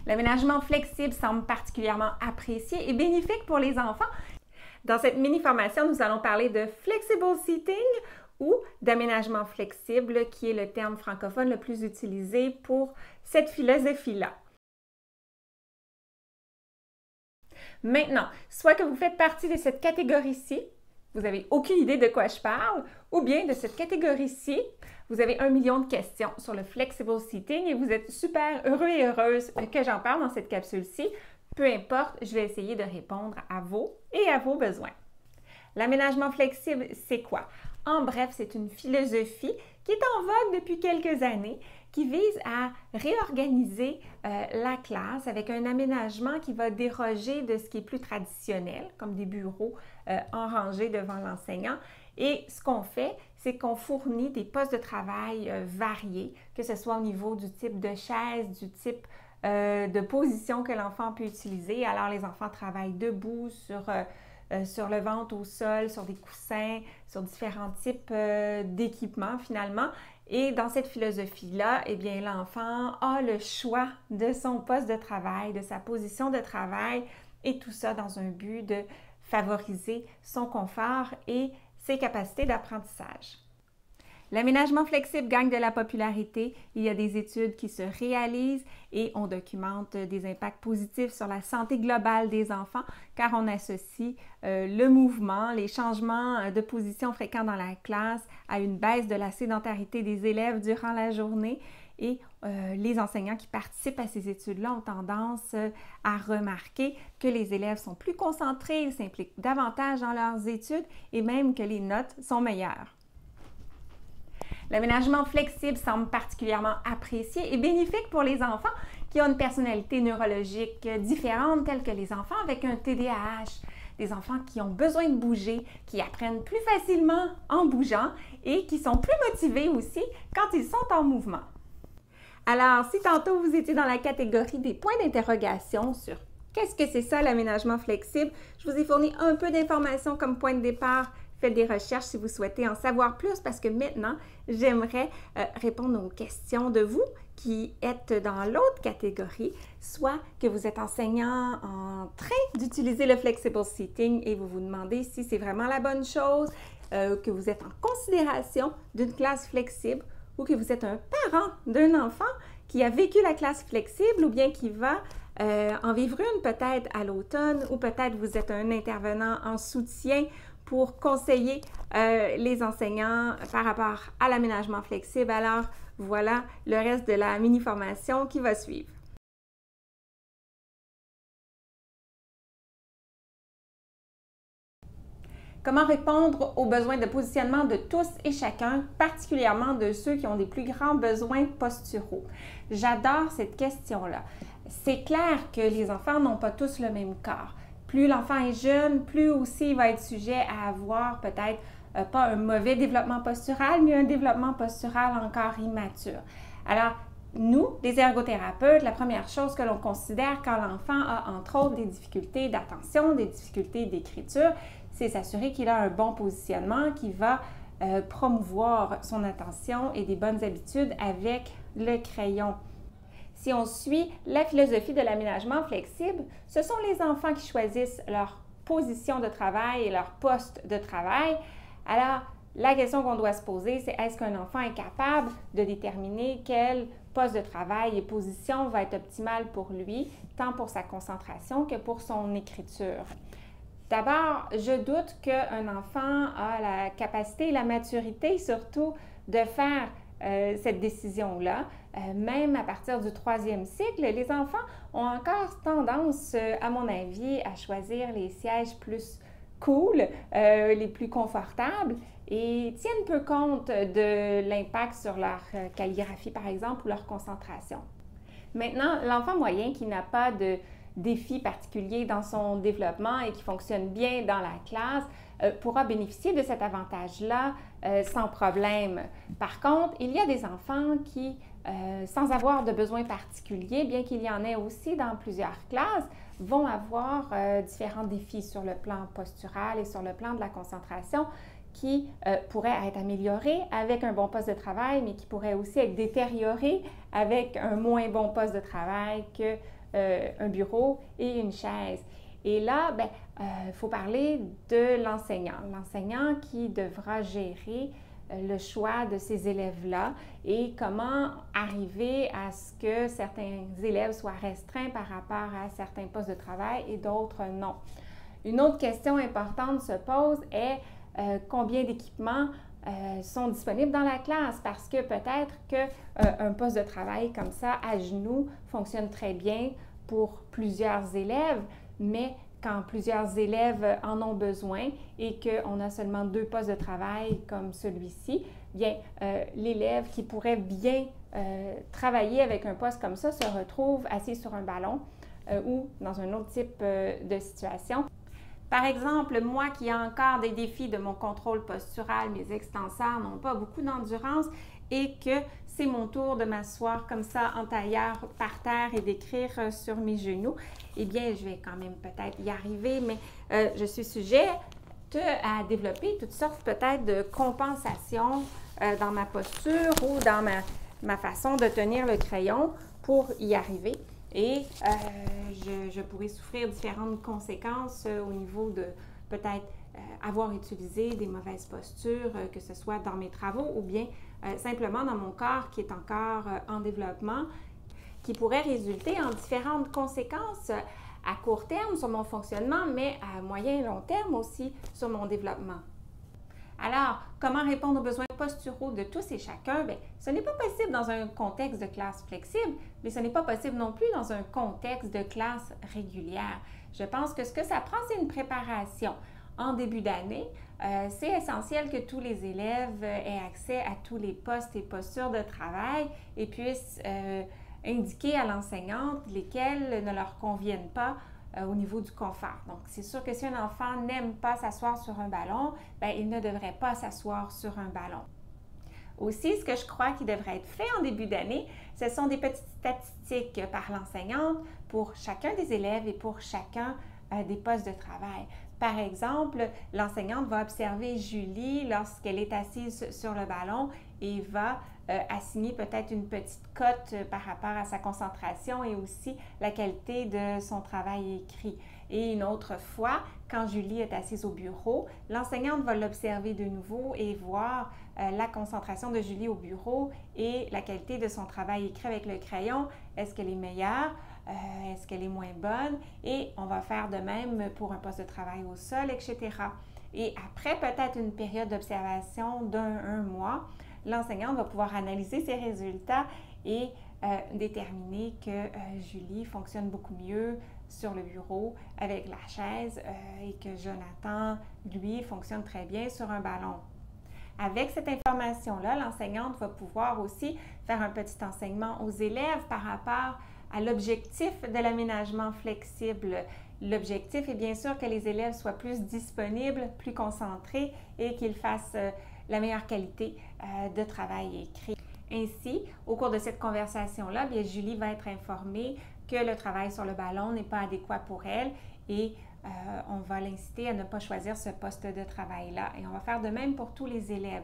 L'aménagement flexible semble particulièrement apprécié et bénéfique pour les enfants. Dans cette mini-formation, nous allons parler de flexible seating ou d'aménagement flexible, qui est le terme francophone le plus utilisé pour cette philosophie-là. Maintenant, soit que vous faites partie de cette catégorie-ci, vous n'avez aucune idée de quoi je parle, ou bien de cette catégorie-ci, vous avez 1 million de questions sur le flexible seating et vous êtes super heureux et heureuse que j'en parle dans cette capsule-ci. Peu importe, je vais essayer de répondre à vos et à vos besoins. L'aménagement flexible, c'est quoi? En bref, c'est une philosophie qui est en vogue depuis quelques années, qui vise à réorganiser la classe avec un aménagement qui va déroger de ce qui est plus traditionnel, comme des bureaux en rangée devant l'enseignant. Et ce qu'on fait, c'est qu'on fournit des postes de travail variés, que ce soit au niveau du type de chaise, du type de position que l'enfant peut utiliser. Alors, les enfants travaillent debout, sur le ventre, au sol, sur des coussins, sur différents types d'équipements finalement. Et dans cette philosophie-là, eh bien, l'enfant a le choix de son poste de travail, de sa position de travail, et tout ça dans un but de favoriser son confort et ses capacités d'apprentissage. L'aménagement flexible gagne de la popularité. Il y a des études qui se réalisent et on documente des impacts positifs sur la santé globale des enfants car on associe le mouvement, les changements de position fréquents dans la classe à une baisse de la sédentarité des élèves durant la journée. Et les enseignants qui participent à ces études-là ont tendance à remarquer que les élèves sont plus concentrés, ils s'impliquent davantage dans leurs études et même que les notes sont meilleures. L'aménagement flexible semble particulièrement apprécié et bénéfique pour les enfants qui ont une personnalité neurologique différente, telle que les enfants avec un TDAH, des enfants qui ont besoin de bouger, qui apprennent plus facilement en bougeant et qui sont plus motivés aussi quand ils sont en mouvement. Alors, si tantôt vous étiez dans la catégorie des points d'interrogation sur qu'est-ce que c'est ça l'aménagement flexible, je vous ai fourni un peu d'informations comme point de départ. Faites des recherches si vous souhaitez en savoir plus parce que maintenant, j'aimerais répondre aux questions de vous qui êtes dans l'autre catégorie, soit que vous êtes enseignant en train d'utiliser le flexible seating et vous vous demandez si c'est vraiment la bonne chose, que vous êtes en considération d'une classe flexible ou que vous êtes un parent d'un enfant qui a vécu la classe flexible ou bien qui va en vivre une peut-être à l'automne ou peut-être vous êtes un intervenant en soutien pour conseiller les enseignants par rapport à l'aménagement flexible. Alors, voilà le reste de la mini-formation qui va suivre. Comment répondre aux besoins de positionnement de tous et chacun, particulièrement de ceux qui ont des plus grands besoins posturaux? J'adore cette question-là. C'est clair que les enfants n'ont pas tous le même corps. Plus l'enfant est jeune, plus aussi il va être sujet à avoir peut-être pas un mauvais développement postural, mais un développement postural encore immature. Alors, nous, les ergothérapeutes, la première chose que l'on considère quand l'enfant a entre autres des difficultés d'attention, des difficultés d'écriture, c'est s'assurer qu'il a un bon positionnement qui va promouvoir son attention et des bonnes habitudes avec le crayon. Si on suit la philosophie de l'aménagement flexible, ce sont les enfants qui choisissent leur position de travail et leur poste de travail. Alors, la question qu'on doit se poser, c'est est-ce qu'un enfant est capable de déterminer quel poste de travail et position va être optimal pour lui, tant pour sa concentration que pour son écriture? D'abord, je doute qu'un enfant a la capacité et la maturité surtout de faire cette décision-là. Même à partir du 3e cycle, les enfants ont encore tendance, à mon avis, à choisir les sièges plus cool, les plus confortables et tiennent peu compte de l'impact sur leur calligraphie, par exemple, ou leur concentration. Maintenant, l'enfant moyen qui n'a pas de défi particulier dans son développement et qui fonctionne bien dans la classe pourra bénéficier de cet avantage-là sans problème. Par contre, il y a des enfants qui, sans avoir de besoins particuliers, bien qu'il y en ait aussi dans plusieurs classes, vont avoir différents défis sur le plan postural et sur le plan de la concentration qui pourraient être améliorés avec un bon poste de travail, mais qui pourraient aussi être détériorés avec un moins bon poste de travail que un bureau et une chaise. Et là, il faut parler de l'enseignant. L'enseignant qui devra gérer le choix de ces élèves-là et comment arriver à ce que certains élèves soient restreints par rapport à certains postes de travail et d'autres non. Une autre question importante se pose est combien d'équipements sont disponibles dans la classe parce que peut-être qu'un poste de travail comme ça à genoux fonctionne très bien pour plusieurs élèves, mais quand plusieurs élèves en ont besoin et qu'on a seulement 2 postes de travail comme celui-ci, bien, l'élève qui pourrait bien travailler avec un poste comme ça se retrouve assis sur un ballon ou dans un autre type de situation. Par exemple, moi qui ai encore des défis de mon contrôle postural, mes extenseurs n'ont pas beaucoup d'endurance et que c'est mon tour de m'asseoir comme ça en tailleur par terre et d'écrire sur mes genoux, eh bien, je vais quand même peut-être y arriver, mais je suis sujette à développer toutes sortes peut-être de compensations dans ma posture ou dans ma façon de tenir le crayon pour y arriver. Et je pourrais souffrir différentes conséquences au niveau de peut-être avoir utilisé des mauvaises postures, que ce soit dans mes travaux ou bien simplement dans mon corps qui est encore en développement, qui pourrait résulter en différentes conséquences à court terme sur mon fonctionnement, mais à moyen et long terme aussi sur mon développement. Alors, comment répondre aux besoins posturaux de tous et chacun? Bien, ce n'est pas possible dans un contexte de classe flexible, mais ce n'est pas possible non plus dans un contexte de classe régulière. Je pense que ce que ça prend, c'est une préparation. En début d'année, c'est essentiel que tous les élèves aient accès à tous les postes et postures de travail et puissent indiquer à l'enseignante lesquels ne leur conviennent pas au niveau du confort. Donc, c'est sûr que si un enfant n'aime pas s'asseoir sur un ballon, bien, il ne devrait pas s'asseoir sur un ballon. Aussi, ce que je crois qui devrait être fait en début d'année, ce sont des petites statistiques par l'enseignante pour chacun des élèves et pour chacun des postes de travail. Par exemple, l'enseignante va observer Julie lorsqu'elle est assise sur le ballon et va assigner peut-être une petite cote par rapport à sa concentration et aussi la qualité de son travail écrit. Et une autre fois, quand Julie est assise au bureau, l'enseignante va l'observer de nouveau et voir la concentration de Julie au bureau et la qualité de son travail écrit avec le crayon. Est-ce qu'elle est meilleure? Est-ce qu'elle est moins bonne? Et on va faire de même pour un poste de travail au sol, etc. Et après peut-être une période d'observation d'un mois, l'enseignante va pouvoir analyser ses résultats et déterminer que Julie fonctionne beaucoup mieux sur le bureau avec la chaise et que Jonathan, lui, fonctionne très bien sur un ballon. Avec cette information-là, l'enseignante va pouvoir aussi faire un petit enseignement aux élèves par rapport à l'objectif de l'aménagement flexible. L'objectif est bien sûr que les élèves soient plus disponibles, plus concentrés et qu'ils fassent la meilleure qualité de travail écrit. Ainsi, au cours de cette conversation-là, bien, Julie va être informée que le travail sur le ballon n'est pas adéquat pour elle et on va l'inciter à ne pas choisir ce poste de travail-là. Et on va faire de même pour tous les élèves.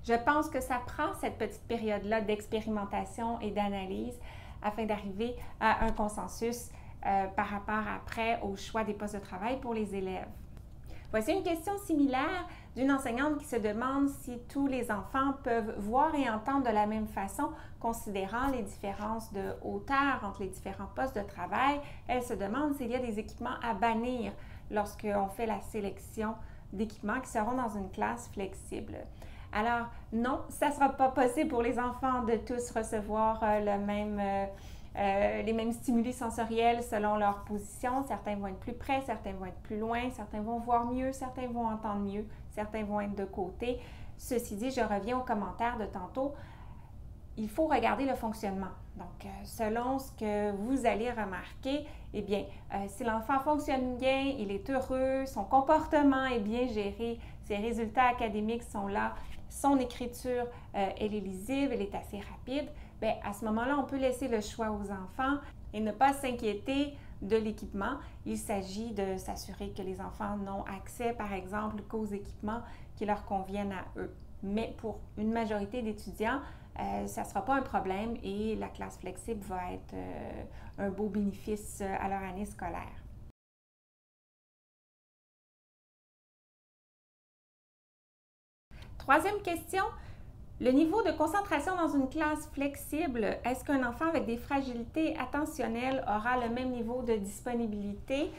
Je pense que ça prend cette petite période-là d'expérimentation et d'analyse afin d'arriver à un consensus par rapport après au choix des postes de travail pour les élèves. Voici une question similaire d'une enseignante qui se demande si tous les enfants peuvent voir et entendre de la même façon, considérant les différences de hauteur entre les différents postes de travail. Elle se demande s'il y a des équipements à bannir lorsqu'on fait la sélection d'équipements qui seront dans une classe flexible. Alors, non, ça ne sera pas possible pour les enfants de tous recevoir les mêmes stimuli sensoriels selon leur position. Certains vont être plus près, certains vont être plus loin, certains vont voir mieux, certains vont entendre mieux, certains vont être de côté. Ceci dit, je reviens aux commentaires de tantôt. Il faut regarder le fonctionnement. Donc, selon ce que vous allez remarquer, eh bien, si l'enfant fonctionne bien, il est heureux, son comportement est bien géré, ses résultats académiques sont là, son écriture, elle est lisible, elle est assez rapide, bien, à ce moment-là, on peut laisser le choix aux enfants et ne pas s'inquiéter de l'équipement. Il s'agit de s'assurer que les enfants n'ont accès, par exemple, qu'aux équipements qui leur conviennent à eux. mais pour une majorité d'étudiants, ça ne sera pas un problème et la classe flexible va être un beau bénéfice à leur année scolaire. Troisième question, le niveau de concentration dans une classe flexible, est-ce qu'un enfant avec des fragilités attentionnelles aura le même niveau de disponibilité?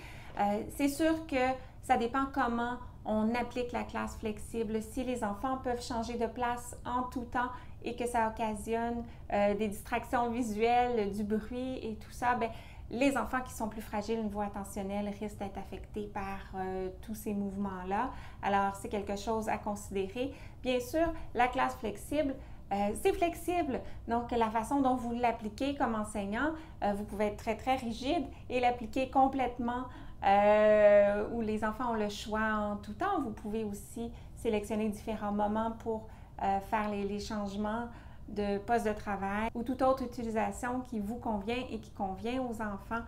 C'est sûr que ça dépend comment on applique la classe flexible. Si les enfants peuvent changer de place en tout temps et que ça occasionne des distractions visuelles, du bruit et tout ça, bien, les enfants qui sont plus fragiles au niveau attentionnel risquent d'être affectés par tous ces mouvements-là. Alors, c'est quelque chose à considérer. Bien sûr, la classe flexible, c'est flexible. Donc, la façon dont vous l'appliquez comme enseignant, vous pouvez être très, très rigide et l'appliquer complètement où les enfants ont le choix en tout temps. Vous pouvez aussi sélectionner différents moments pour faire les changements de poste de travail ou toute autre utilisation qui vous convient et qui convient aux enfants.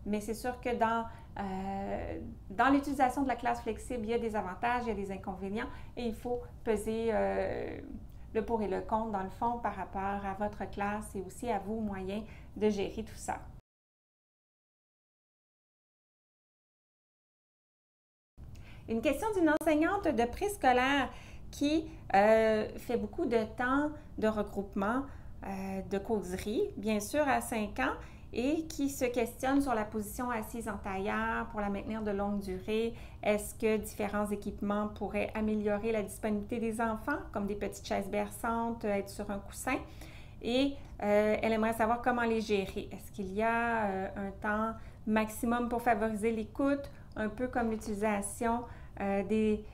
Mais c'est sûr que dans l'utilisation de la classe flexible, il y a des avantages, il y a des inconvénients et il faut peser le pour et le contre, dans le fond, par rapport à votre classe et aussi à vos moyens de gérer tout ça. Une question d'une enseignante de préscolaire qui fait beaucoup de temps de regroupement, de causerie, bien sûr à 5 ans, et qui se questionne sur la position assise en tailleur pour la maintenir de longue durée. Est-ce que différents équipements pourraient améliorer la disponibilité des enfants, comme des petites chaises berçantes, être sur un coussin? Et elle aimerait savoir comment les gérer. Est-ce qu'il y a un temps maximum pour favoriser l'écoute, un peu comme l'utilisation des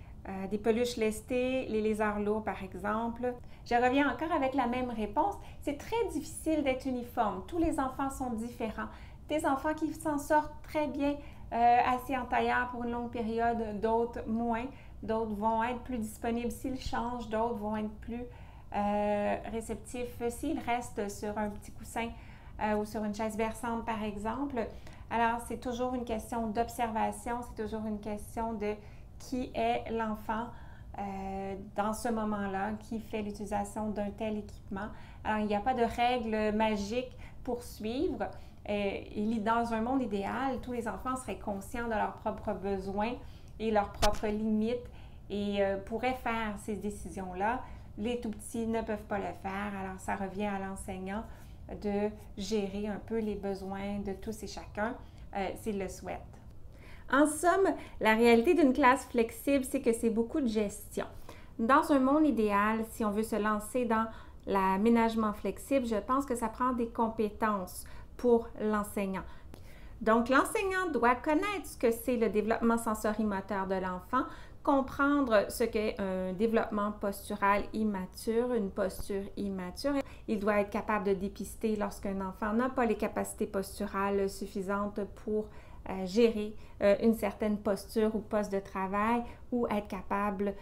peluches lestées, les lézards lourds par exemple. Je reviens encore avec la même réponse. C'est très difficile d'être uniforme. Tous les enfants sont différents. Des enfants qui s'en sortent très bien assis en tailleur pour une longue période, d'autres moins. D'autres vont être plus disponibles s'ils changent, d'autres vont être plus réceptifs s'ils restent sur un petit coussin ou sur une chaise berçante par exemple. Alors, c'est toujours une question d'observation, c'est toujours une question de qui est l'enfant dans ce moment-là, qui fait l'utilisation d'un tel équipement. Alors, il n'y a pas de règle magique pour suivre. Dans un monde idéal, tous les enfants seraient conscients de leurs propres besoins et leurs propres limites et pourraient faire ces décisions-là. Les tout-petits ne peuvent pas le faire, alors ça revient à l'enseignant de gérer un peu les besoins de tous et chacun s'il le souhaite. En somme, la réalité d'une classe flexible, c'est que c'est beaucoup de gestion. Dans un monde idéal, si on veut se lancer dans l'aménagement flexible, je pense que ça prend des compétences pour l'enseignant. Donc, l'enseignant doit connaître ce que c'est le développement sensorimoteur de l'enfant, comprendre ce qu'est un développement postural immature, une posture immature. Il doit être capable de dépister lorsqu'un enfant n'a pas les capacités posturales suffisantes pour gérer une certaine posture ou poste de travail ou être capable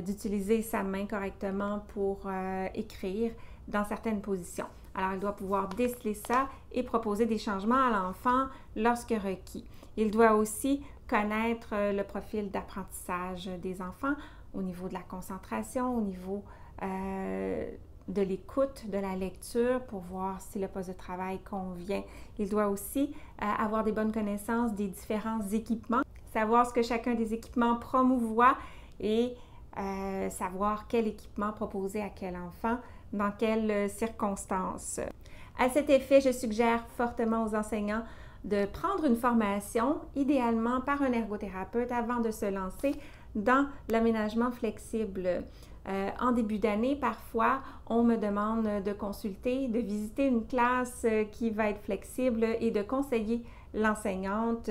d'utiliser sa main correctement pour écrire dans certaines positions. Alors, il doit pouvoir déceler ça et proposer des changements à l'enfant lorsque requis. Il doit aussi connaître le profil d'apprentissage des enfants au niveau de la concentration, au niveau de l'écoute, de la lecture pour voir si le poste de travail convient. Il doit aussi avoir des bonnes connaissances des différents équipements, savoir ce que chacun des équipements promouvoit et savoir quel équipement proposer à quel enfant, dans quelles circonstances. À cet effet, je suggère fortement aux enseignants de prendre une formation, idéalement par un ergothérapeute, avant de se lancer dans l'aménagement flexible. En début d'année, parfois, on me demande de consulter, de visiter une classe qui va être flexible et de conseiller l'enseignante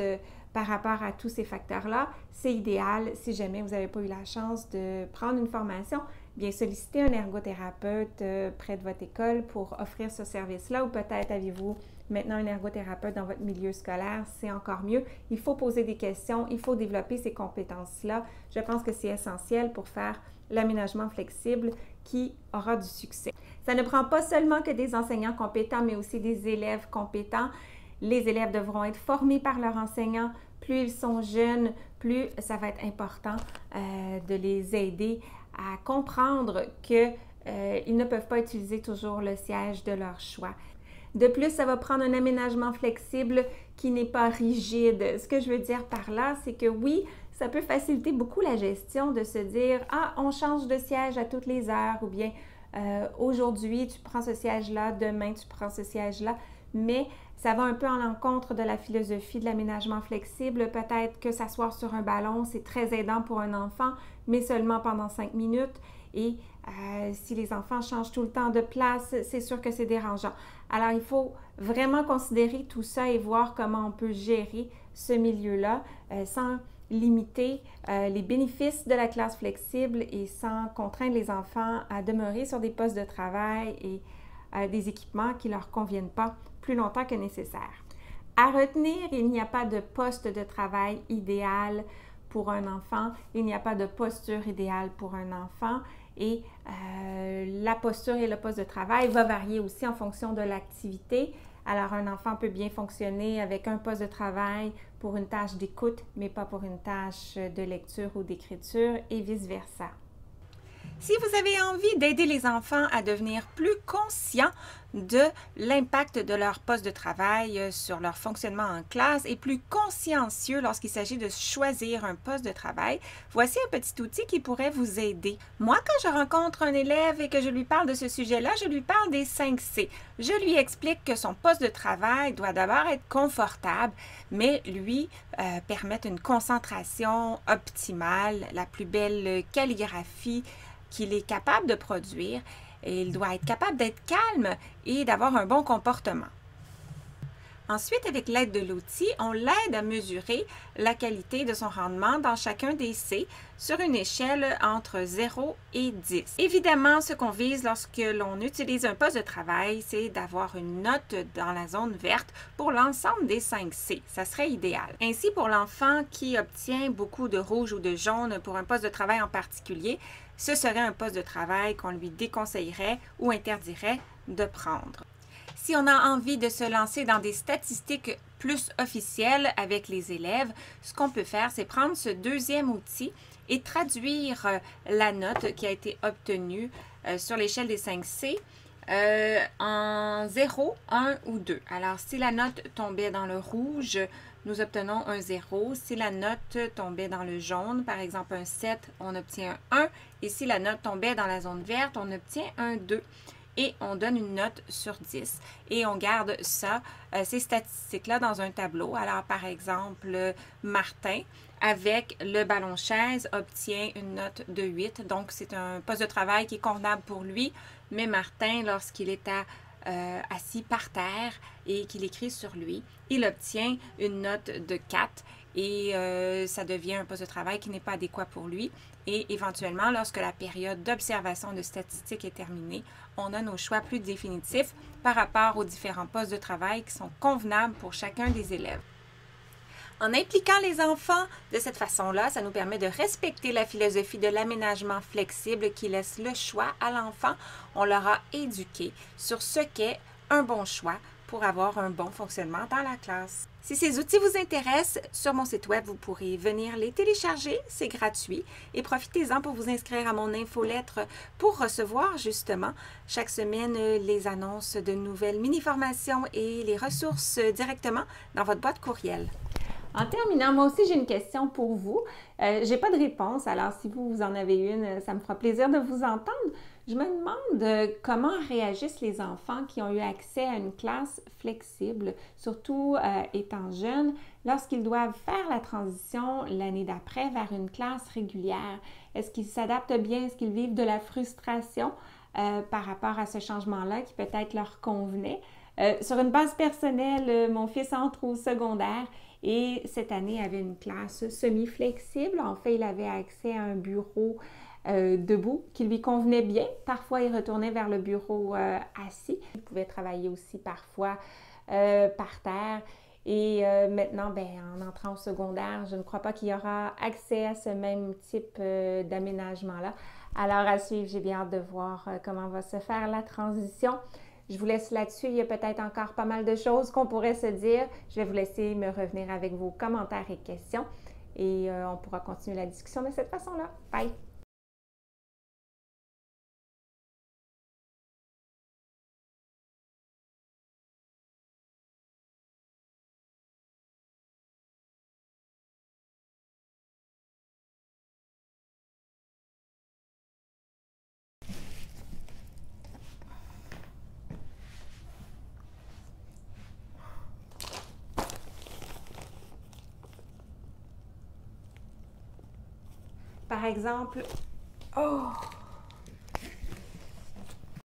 par rapport à tous ces facteurs-là. C'est idéal, si jamais vous n'avez pas eu la chance de prendre une formation, bien solliciter un ergothérapeute près de votre école pour offrir ce service-là ou peut-être avez-vous maintenant un ergothérapeute dans votre milieu scolaire, c'est encore mieux. Il faut poser des questions, il faut développer ces compétences-là. Je pense que c'est essentiel pour faire l'aménagement flexible qui aura du succès. Ça ne prend pas seulement que des enseignants compétents, mais aussi des élèves compétents. Les élèves devront être formés par leurs enseignants. Plus ils sont jeunes, plus ça va être important de les aider à comprendre que ils ne peuvent pas utiliser toujours le siège de leur choix. De plus, ça va prendre un aménagement flexible qui n'est pas rigide. Ce que je veux dire par là, c'est que oui, ça peut faciliter beaucoup la gestion de se dire « Ah, on change de siège à toutes les heures » ou bien aujourd'hui, tu prends ce siège-là, demain, tu prends ce siège-là. Mais ça va un peu en l'encontre de la philosophie de l'aménagement flexible. Peut-être que s'asseoir sur un ballon, c'est très aidant pour un enfant, mais seulement pendant 5 minutes. Et si les enfants changent tout le temps de place, c'est sûr que c'est dérangeant. Alors, il faut vraiment considérer tout ça et voir comment on peut gérer ce milieu-là sans limiter les bénéfices de la classe flexible et sans contraindre les enfants à demeurer sur des postes de travail et des équipements qui ne leur conviennent pas plus longtemps que nécessaire. À retenir, il n'y a pas de poste de travail idéal pour un enfant, il n'y a pas de posture idéale pour un enfant et la posture et le poste de travail va varier aussi en fonction de l'activité. Alors, un enfant peut bien fonctionner avec un poste de travail pour une tâche d'écoute, mais pas pour une tâche de lecture ou d'écriture et vice-versa. Si vous avez envie d'aider les enfants à devenir plus conscients de l'impact de leur poste de travail sur leur fonctionnement en classe et plus consciencieux lorsqu'il s'agit de choisir un poste de travail, voici un petit outil qui pourrait vous aider. Moi, quand je rencontre un élève et que je lui parle de ce sujet-là, je lui parle des 5 C. Je lui explique que son poste de travail doit d'abord être confortable, mais lui permettre une concentration optimale, la plus belle calligraphie qu'il est capable de produire et il doit être capable d'être calme et d'avoir un bon comportement. Ensuite, avec l'aide de l'outil, on l'aide à mesurer la qualité de son rendement dans chacun des C sur une échelle entre 0 et 10. Évidemment, ce qu'on vise lorsque l'on utilise un poste de travail, c'est d'avoir une note dans la zone verte pour l'ensemble des 5 C. Ça serait idéal. Ainsi, pour l'enfant qui obtient beaucoup de rouge ou de jaune pour un poste de travail en particulier, ce serait un poste de travail qu'on lui déconseillerait ou interdirait de prendre. Si on a envie de se lancer dans des statistiques plus officielles avec les élèves, ce qu'on peut faire, c'est prendre ce deuxième outil et traduire la note qui a été obtenue sur l'échelle des 5 C en 0, 1 ou 2. Alors, si la note tombait dans le rouge, nous obtenons un 0. Si la note tombait dans le jaune, par exemple un 7, on obtient un 1. Et si la note tombait dans la zone verte, on obtient un 2. Et on donne une note sur 10. Et on garde ça, ces statistiques-là, dans un tableau. Alors, par exemple, Martin, avec le ballon chaise, obtient une note de 8. Donc, c'est un poste de travail qui est convenable pour lui. Mais Martin, lorsqu'il est assis par terre et qu'il écrit sur lui, il obtient une note de 4. Et ça devient un poste de travail qui n'est pas adéquat pour lui. Et éventuellement, lorsque la période d'observation de statistiques est terminée, on a nos choix plus définitifs par rapport aux différents postes de travail qui sont convenables pour chacun des élèves. En impliquant les enfants de cette façon-là, ça nous permet de respecter la philosophie de l'aménagement flexible qui laisse le choix à l'enfant. On leur a éduqué sur ce qu'est un bon choix pour avoir un bon fonctionnement dans la classe. Si ces outils vous intéressent, sur mon site web, vous pourrez venir les télécharger, c'est gratuit, et profitez-en pour vous inscrire à mon infolettre pour recevoir justement chaque semaine les annonces de nouvelles mini-formations et les ressources directement dans votre boîte courriel. En terminant, moi aussi, j'ai une question pour vous. Je n'ai pas de réponse, alors si vous en avez une, ça me fera plaisir de vous entendre. Je me demande comment réagissent les enfants qui ont eu accès à une classe flexible, surtout étant jeunes, lorsqu'ils doivent faire la transition l'année d'après vers une classe régulière. Est-ce qu'ils s'adaptent bien? Est-ce qu'ils vivent de la frustration par rapport à ce changement-là qui peut-être leur convenait? Sur une base personnelle, mon fils entre au secondaire et cette année avait une classe semi-flexible. En fait, il avait accès à un bureau debout qui lui convenait bien. Parfois, il retournait vers le bureau assis. Il pouvait travailler aussi parfois par terre. Et maintenant, en entrant au secondaire, je ne crois pas qu'il y aura accès à ce même type d'aménagement-là. Alors, à suivre, j'ai bien hâte de voir comment va se faire la transition. Je vous laisse là-dessus. Il y a peut-être encore pas mal de choses qu'on pourrait se dire. Je vais vous laisser me revenir avec vos commentaires et questions et on pourra continuer la discussion de cette façon-là. Bye! par exemple, oh,